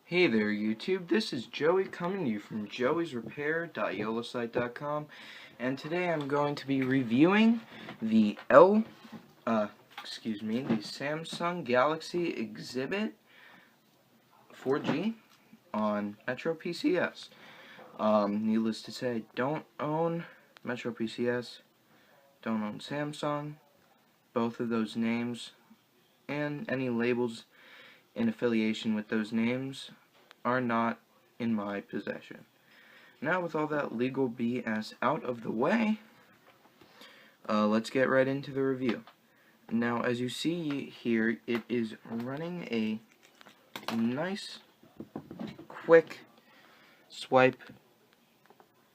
Hey there YouTube, this is Joey coming to you from joeysrepair.yolasite.com, and today I'm going to be reviewing the Samsung Galaxy Exhibit 4G on Metro PCS. Needless to say, I don't own Metro PCS, don't own Samsung. Both of those names and any labels in affiliation with those names are not in my possession. Now, with all that legal BS out of the way, let's get right into the review. Now, as you see here, it is running a nice, quick swipe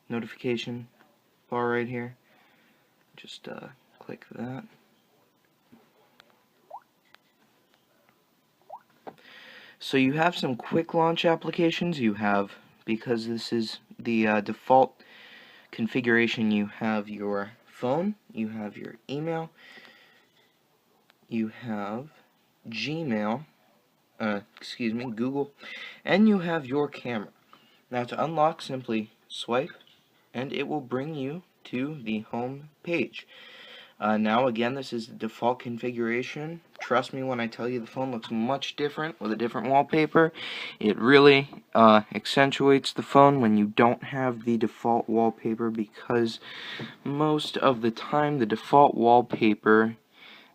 notification bar right here. Just click that. So you have some quick launch applications. You have, because this is the default configuration, you have your phone, you have your email, you have Gmail, Google, and you have your camera. Now, to unlock, simply swipe and it will bring you to the home page. Now again, this is the default configuration. Trust me when I tell you the phone looks much different with a different wallpaper. It really accentuates the phone when you don't have the default wallpaper, because most of the time the default wallpaper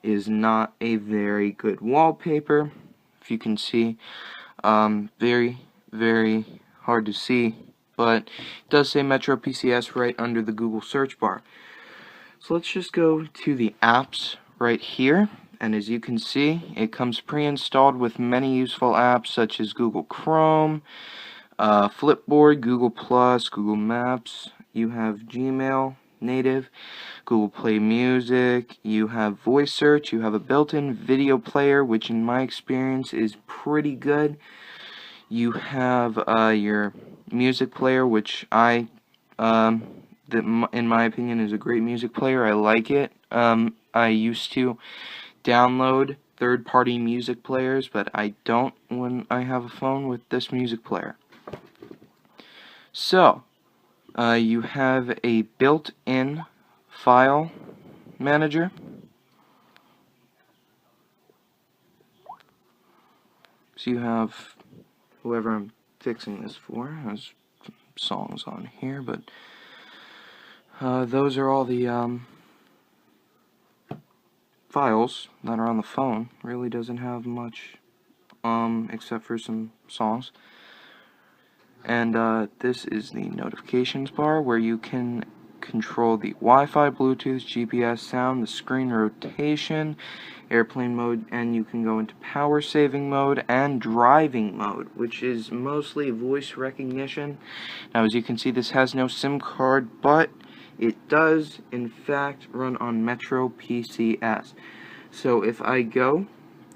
is not a very good wallpaper. If you can see, very, very hard to see, but it does say Metro PCS right under the Google search bar. So let's just go to the apps right here, and as you can see, it comes pre-installed with many useful apps such as Google Chrome, Flipboard, Google+, Google Maps. You have Gmail native, Google Play Music, you have voice search, you have a built-in video player, which in my experience is pretty good. You have your music player, which in my opinion is a great music player. I like it. I used to download third-party music players, but I don't when I have a phone with this music player. So, you have a built-in file manager. So you have whoever I'm fixing this for has songs on here, but those are all the files that are on the phone. Really doesn't have much except for some songs. And this is the notifications bar, where you can control the Wi-Fi, Bluetooth, GPS, sound, the screen rotation, airplane mode, and you can go into power saving mode and driving mode, which is mostly voice recognition. Now, as you can see, this has no SIM card, but it does in fact run on Metro PCS. So if I go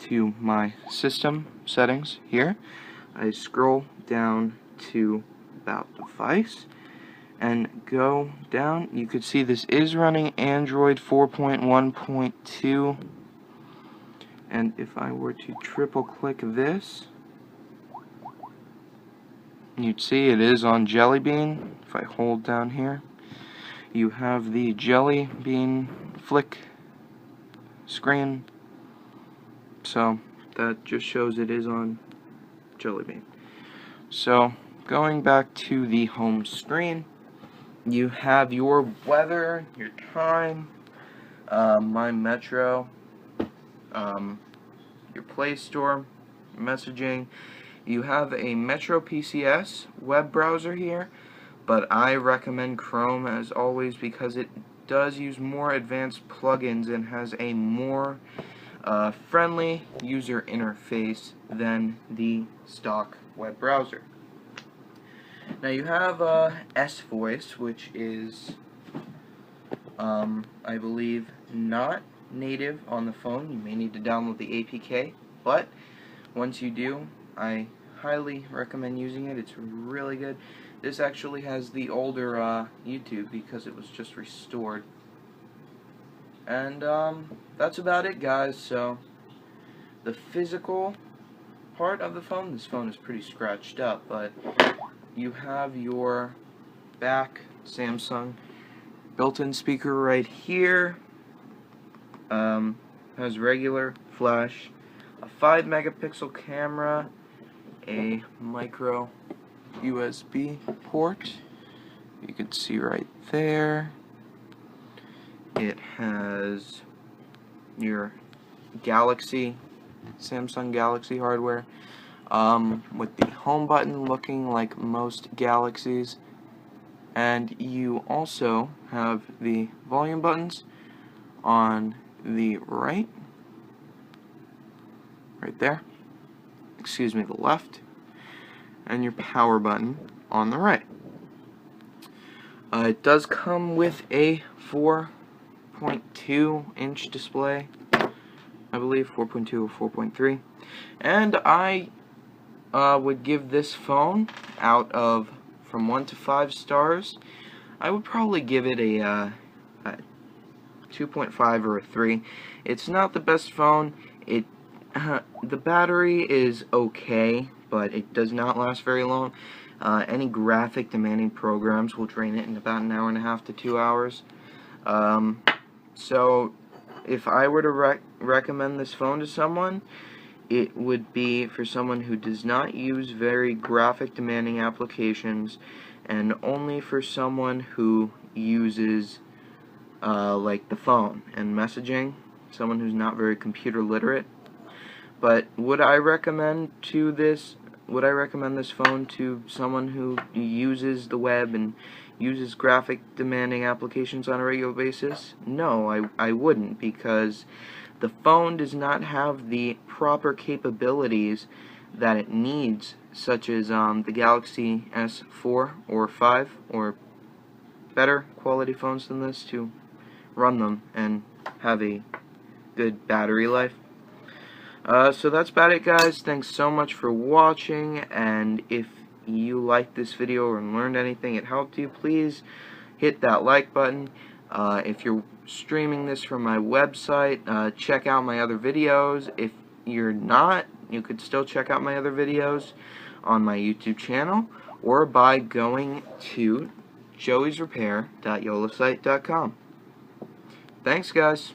to my system settings here, I scroll down to about device and go down, you could see this is running Android 4.1.2, and if I were to triple click this, you'd see it is on Jelly Bean. If I hold down here, you have the Jelly Bean flick screen, so that just shows it is on Jelly Bean. So going back to the home screen, you have your weather, your time, My Metro, your Play Store, messaging. You have a Metro PCS web browser here, but I recommend Chrome as always, because it does use more advanced plugins and has a more friendly user interface than the stock web browser. Now you have S-Voice, which is, I believe, not native on the phone. You may need to download the APK, but once you do, I highly recommend using it. It's really good. This actually has the older YouTube, because it was just restored. And that's about it, guys. So the physical part of the phone. This phone is pretty scratched up, but you have your back Samsung built-in speaker right here. Has regular flash, a 5-megapixel camera, a micro USB port. You can see right there. It has your Samsung Galaxy hardware, with the home button looking like most Galaxies, and you also have the volume buttons on the right there, excuse me, the left, and your power button on the right. It does come with a 4.2-inch display, I believe, 4.2 or 4.3, and I would give this phone, out of from 1 to 5 stars, I would probably give it a 2.5 or a 3. It's not the best phone. The battery is okay, but it does not last very long. Any graphic demanding programs will drain it in about an hour and a half to 2 hours. So if I were to recommend this phone to someone, it would be for someone who does not use very graphic demanding applications, and only for someone who uses like the phone and messaging, someone who's not very computer literate. But would I recommend this phone to someone who uses the web and uses graphic demanding applications on a regular basis? No, I wouldn't, because the phone does not have the proper capabilities that it needs, such as the Galaxy S4 or 5, or better quality phones than this, to run them and have a good battery life. So that's about it, guys. Thanks so much for watching, and if you liked this video or learned anything, it helped you, please hit that like button. If you're streaming this from my website, check out my other videos. If you're not, you could still check out my other videos on my YouTube channel, or by going to joeysrepair.yolasite.com. Thanks, guys.